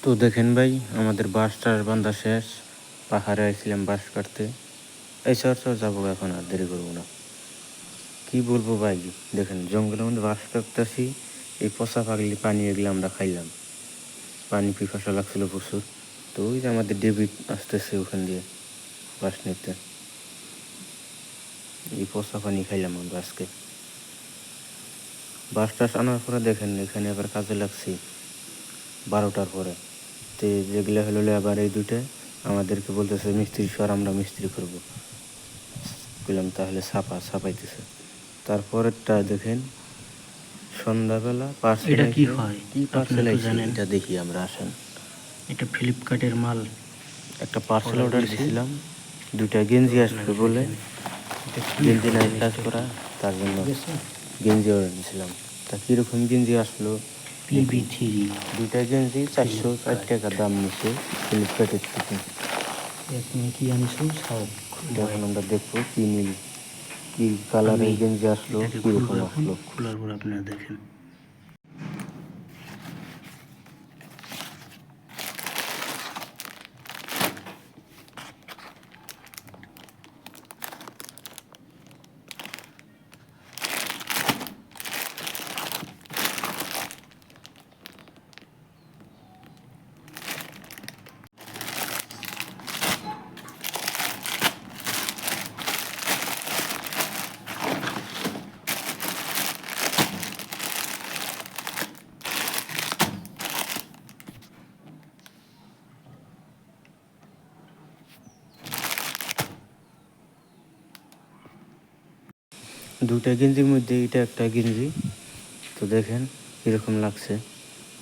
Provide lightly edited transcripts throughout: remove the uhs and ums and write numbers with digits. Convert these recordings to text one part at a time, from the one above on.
তো দেখেন ভাই, আমাদের বাঁশটার বান্ধা শেষ। পাহাড়ে আইছিলাম বাঁশ কাটতে। এই চর যাবো, এখন আর দেরি করবো না। কি বলবো ভাই, দেখেন জঙ্গলের মধ্যে বাঁশ কাটতেছি, এই পচা পাগলি পানি এগুলো আমরা খাইলাম। পানি পিপাসা লাগছিল প্রচুর। তো ওই যে আমাদের ডেবিট আসতেছে ওখান দিয়ে বাঁশ নিতে, এই পচা পানি খাইলাম আমরা আজকে। বাঁশ টাস আনার পরে দেখেন এখানে আবার কাজে লাগছি 12টার পরে। তো যেগুলো হলো আবার এই দুইটা আমাদেরকে বলতেছে মিস্ত্রি সর, আমরা মিস্ত্রি করবো। বললাম তাহলে ছাপাইতেছে। তারপরেরটা দেখেন সন্ধ্যাবেলা পার্সেল। এটা কি হয় কি পার্সেল আপনি তো আইছে জানেন? এটা দেখি আমরা, আসেন। এটা ফ্লিপকার্টের মাল। একটা পার্সেল অর্ডার অর্ডার দিছি। দিয়েছিলাম, দুইটা গেঞ্জি আসবে বলে। এটা কি গেঞ্জি হয় নাই কাজ জিনিসটা করা, কি? তার জন্য ঠিক আছে, গেঞ্জি অর্ডার দিয়েছিলাম। তা কীরকম গেঞ্জি আসলো দেখি। PB3 দুইটা গেঞ্জি 460 ফ্লিপকার্ট। টাকা দাম নিচ্ছে ফ্লিপকার্টের থেকে। তুমি কি আনিছো? এখন আমরা দেখবো কি নীল কি কালারের গেঞ্জি আসলো, এটাকে খুলবো কীরকম এখন। আসলো। খোলার পর আপনারা দেখেন। দুইটা গেঞ্জির মধ্যে এটা একটা গেঞ্জি। তো দেখেন কীরকম লাগছে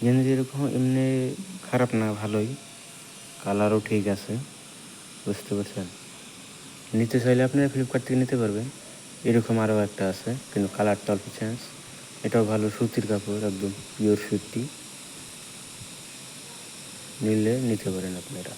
গেঞ্জি। এরকম এমনি খারাপ না, ভালোই, কালারও ঠিক আছে, বুঝতে পারছেন। নিতে চাইলে আপনারা ফ্লিপকার্ট থেকে নিতে পারবেন। এরকম আরও একটা আছে, কিন্তু কালারটা অল্প চেঞ্জ। এটাও ভালো, সুতির কাপড়, একদম পিওর সুতি। নিলে নিতে পারেন আপনারা।